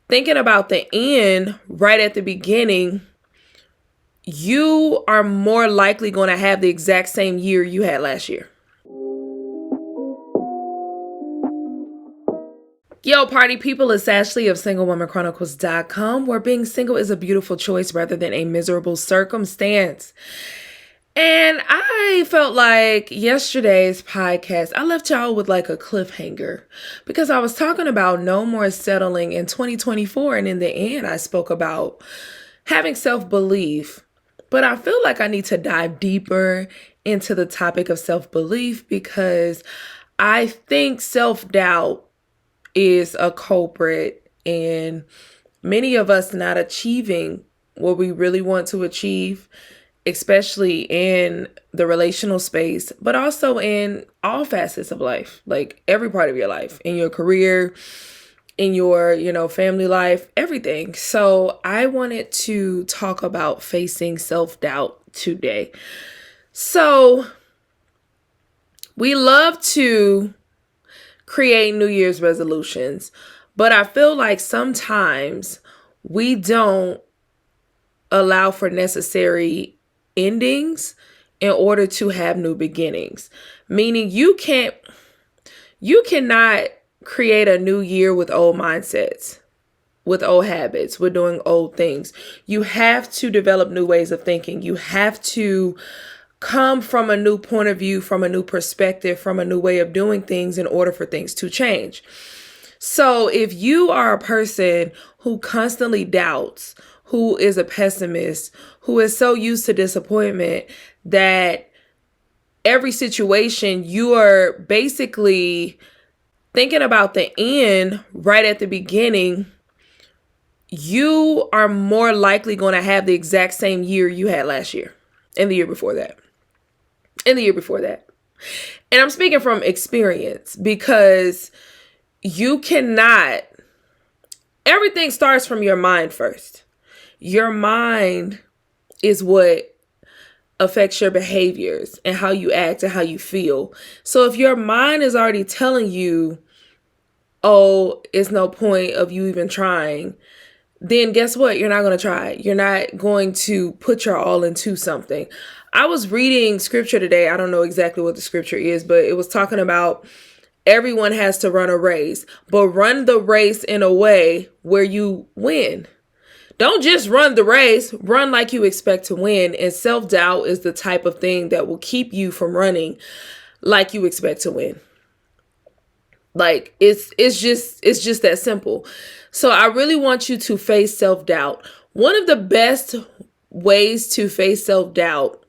thinking about the end right at the beginning, you are more likely going to have the exact same year you had last year. Yo, party people, it's Ashley of SingleWomanChronicles.com, where being single is a beautiful choice rather than a miserable circumstance. And I felt like yesterday's podcast, I left y'all with like a cliffhanger because I was talking about no more settling in 2024. And in the end, I spoke about having self-belief. But I feel like I need to dive deeper into the topic of self-belief because I think self-doubt is a culprit in many of us not achieving what we really want to achieve, especially in the relational space, but also in all facets of life, like every part of your life, in your career, in your, family life, everything. So I wanted to talk about facing self-doubt today. So we love to create New Year's resolutions, but I feel like sometimes we don't allow for necessary endings in order to have new beginnings. Meaning you cannot create a new year with old mindsets, with old habits, with doing old things. You have to develop new ways of thinking. You have to come from a new point of view, from a new perspective, from a new way of doing things in order for things to change. So if you are a person who constantly doubts, who is a pessimist, who is so used to disappointment that every situation you are basically thinking about the end right at the beginning, you are more likely going to have the exact same year you had last year and the year before that. And the year before that. And I'm speaking from experience because everything starts from your mind first. Your mind is what affects your behaviors and how you act and how you feel. So if your mind is already telling you, oh, it's no point of you even trying, then guess what? You're not going to try. You're not going to put your all into something. I was reading scripture today. I don't know exactly what the scripture is, but it was talking about everyone has to run a race, but run the race in a way where you win. Don't just run the race, run like you expect to win. And self-doubt is the type of thing that will keep you from running like you expect to win. Like it's just that simple. So I really want you to face self-doubt. One of the best ways to face self-doubt,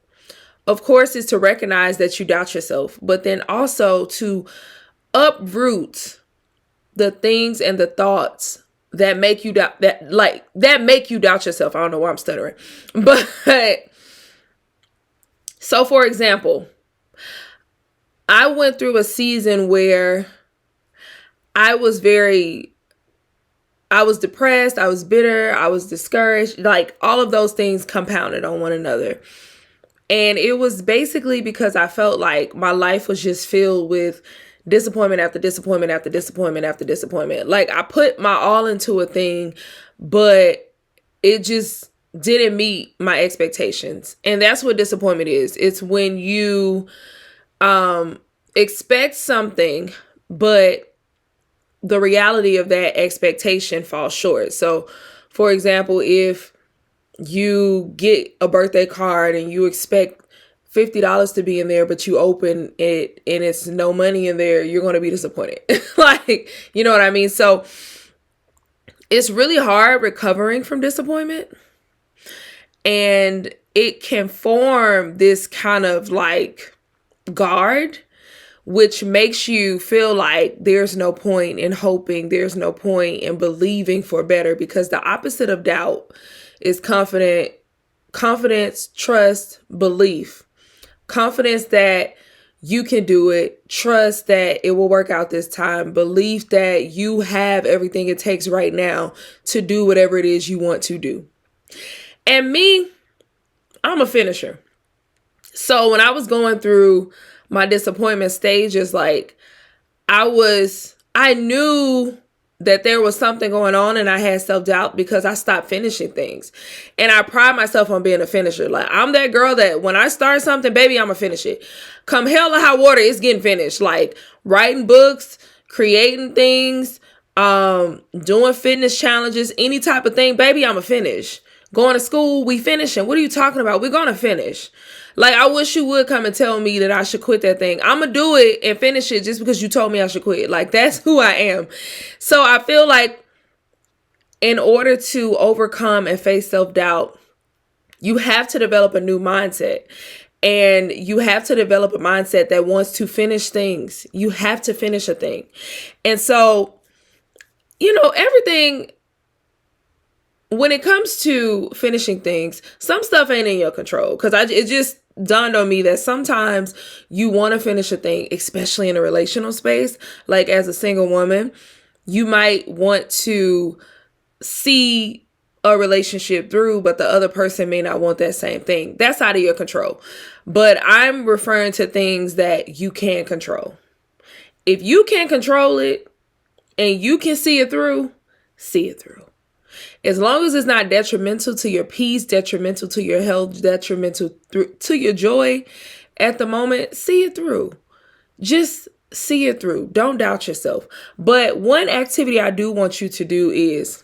of course, is to recognize that you doubt yourself, but then also to uproot the things and the thoughts that make you doubt that make you doubt yourself. I don't know why I'm stuttering. But so for example, I went through a season where I was depressed, I was bitter, I was discouraged, like all of those things compounded on one another. And it was basically because I felt like my life was just filled with disappointment after disappointment after disappointment after disappointment. Like I put my all into a thing, but it just didn't meet my expectations. And that's what disappointment is. It's when you expect something, but the reality of that expectation falls short. So, for example, if you get a birthday card and you expect $50 to be in there, but you open it and it's no money in there, you're going to be disappointed. Like, you know what I mean? So it's really hard recovering from disappointment. And it can form this kind of like guard, which makes you feel like there's no point in hoping, there's no point in believing for better, because the opposite of doubt is confidence, trust, belief. Confidence that you can do it, trust that it will work out this time, belief that you have everything it takes right now to do whatever it is you want to do. And me, I'm a finisher. So when I was going through my disappointment stages, like I knew that there was something going on and I had self-doubt because I stopped finishing things. And I pride myself on being a finisher. Like, I'm that girl that when I start something, baby, I'm gonna finish it. Come hell or high water, it's getting finished. Like writing books, creating things, doing fitness challenges, any type of thing, baby, I'm gonna finish. Going to school, we finishing. What are you talking about? We're gonna finish. Like, I wish you would come and tell me that I should quit that thing. I'm going to do it and finish it just because you told me I should quit. Like, that's who I am. So I feel like in order to overcome and face self-doubt, you have to develop a new mindset. And you have to develop a mindset that wants to finish things. You have to finish a thing. And so, everything, when it comes to finishing things, some stuff ain't in your control. Because it just dawned on me that sometimes you want to finish a thing, especially in a relational space. Like as a single woman, you might want to see a relationship through, but the other person may not want that same thing. That's out of your control. But I'm referring to things that you can control. If you can control it and you can see it through, see it through. As long as it's not detrimental to your peace, detrimental to your health, detrimental to your joy at the moment, see it through. Just see it through. Don't doubt yourself. But one activity I do want you to do is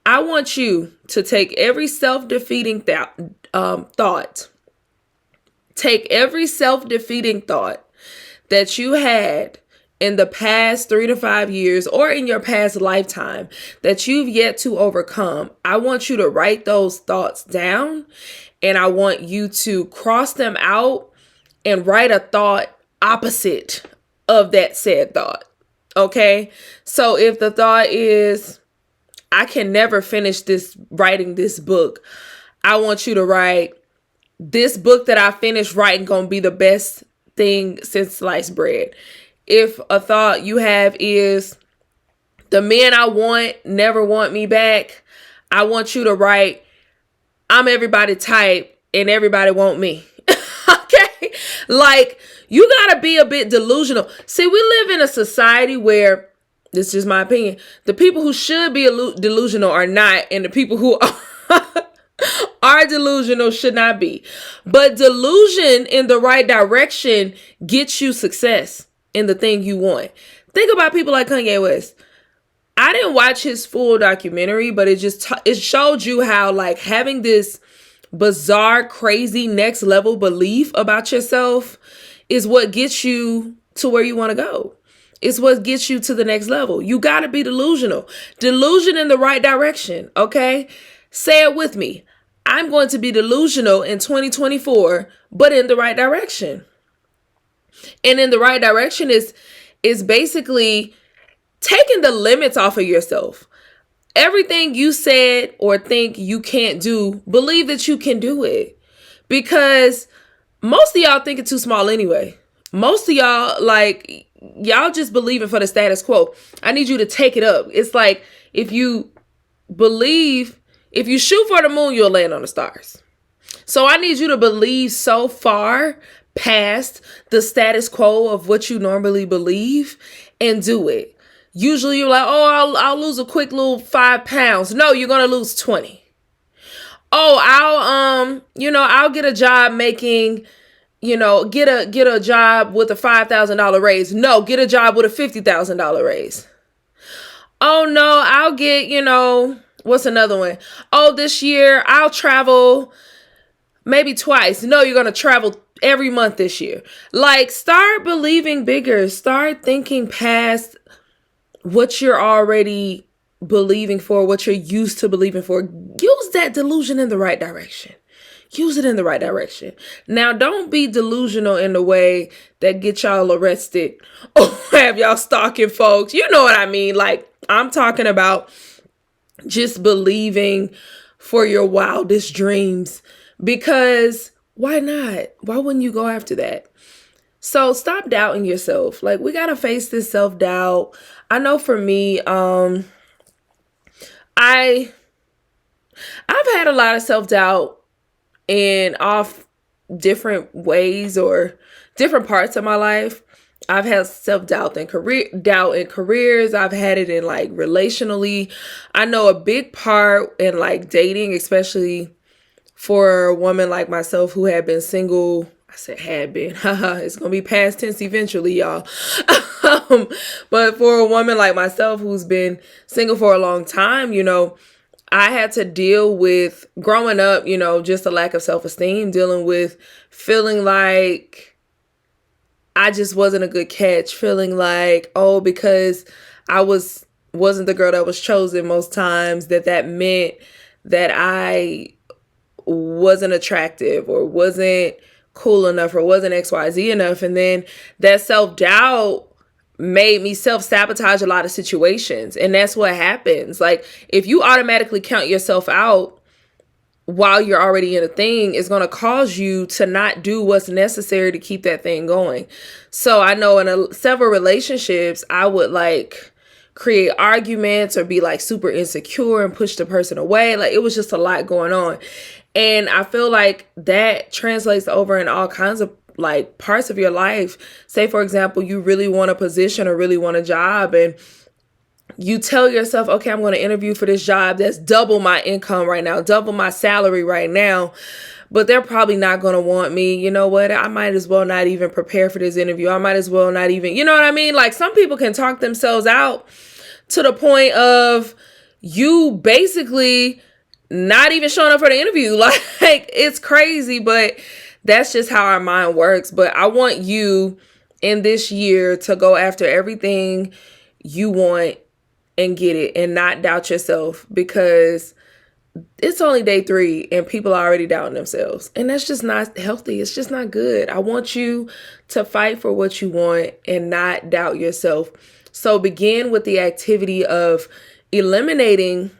I want you to take every self-defeating thought. Take every self-defeating thought that you had in the past 3 to 5 years or in your past lifetime that you've yet to overcome. I want you to write those thoughts down and I want you to cross them out and write a thought opposite of that said thought. Okay? So if the thought is, I can never finish writing this book, I want you to write, this book that I finished writing gonna be the best thing since sliced bread. If a thought you have is, the men I want never want me back, I want you to write, I'm everybody type and everybody want me. Okay? Like, you gotta be a bit delusional. See, we live in a society where, this is just my opinion, the people who should be delusional are not, and the people who are delusional should not be. But delusion in the right direction gets you success in the thing you want. Think about people like Kanye West. I didn't watch his full documentary, but it showed you how, like, having this bizarre, crazy, next level belief about yourself is what gets you to where you want to go. It's what gets you to the next level. You got to be delusional. Delusion in the right direction, okay? Say it with me. I'm going to be delusional in 2024, but in the right direction. And in the right direction is basically taking the limits off of yourself. Everything you said or think you can't do, believe that you can do it. Because most of y'all think it's too small anyway. Most of y'all, like, y'all just believing for the status quo. I need you to take it up. It's like, if you shoot for the moon, you'll land on the stars. So I need you to believe so far past the status quo of what you normally believe and do it. Usually you're like, oh, I'll lose a quick little 5 pounds. No, you're going to lose 20. Oh, I'll get a job making, get a job with a $5,000 raise. No, get a job with a $50,000 raise. Oh no, I'll get, what's another one? Oh, this year I'll travel maybe twice. No, you're going to travel every month this year. Like, start believing bigger. Start thinking past what you're already believing for, what you're used to believing for. Use that delusion in the right direction. Use it in the right direction. Now, don't be delusional in the way that get y'all arrested or have y'all stalking folks. You know what I mean? Like, I'm talking about just believing for your wildest dreams, because why not? Why wouldn't you go after that? So stop doubting yourself. Like, we got to face this self-doubt. I know for me, I've had a lot of self-doubt in off different ways or different parts of my life. I've had self-doubt and doubt in careers. I've had it in like relationally. I know a big part in like dating, especially for a woman like myself who had been single. I said had been. Haha, it's going to be past tense eventually, y'all. But for a woman like myself who's been single for a long time, I had to deal with growing up, just a lack of self-esteem, dealing with feeling like I just wasn't a good catch, feeling like, oh, because I wasn't the girl that was chosen most times, that meant that I wasn't attractive or wasn't cool enough or wasn't XYZ enough. And then that self-doubt made me self-sabotage a lot of situations. And that's what happens. Like, if you automatically count yourself out while you're already in a thing, it's going to cause you to not do what's necessary to keep that thing going. So I know in several relationships, I would like create arguments or be like super insecure and push the person away. Like, it was just a lot going on. And I feel like that translates over in all kinds of like parts of your life. Say, for example, you really want a position or really want a job, and you tell yourself, okay, I'm going to interview for this job that's double my income right now, double my salary right now, but they're probably not going to want me. You know what? I might as well not even prepare for this interview. I might as well not even, you know what I mean? Like, some people can talk themselves out to the point of you basically not even showing up for the interview. Like, it's crazy, but that's just how our mind works. But I want you in this year to go after everything you want and get it and not doubt yourself, because it's only day 3 and people are already doubting themselves. And that's just not healthy. It's just not good. I want you to fight for what you want and not doubt yourself. So begin with the activity of eliminating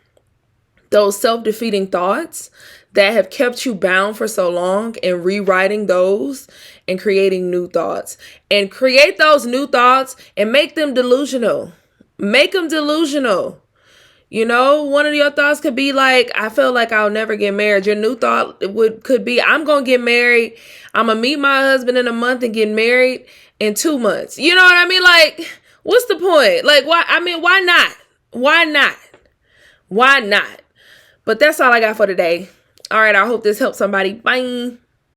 those self-defeating thoughts that have kept you bound for so long, and rewriting those and creating new thoughts. And create those new thoughts and make them delusional. Make them delusional. One of your thoughts could be like, I feel like I'll never get married. Your new thought could be, I'm going to get married. I'm going to meet my husband in a month and get married in 2 months. You know what I mean? Like, what's the point? Like, why? I mean, why not? Why not? Why not? But that's all I got for today. All right, I hope this helps somebody. Bye.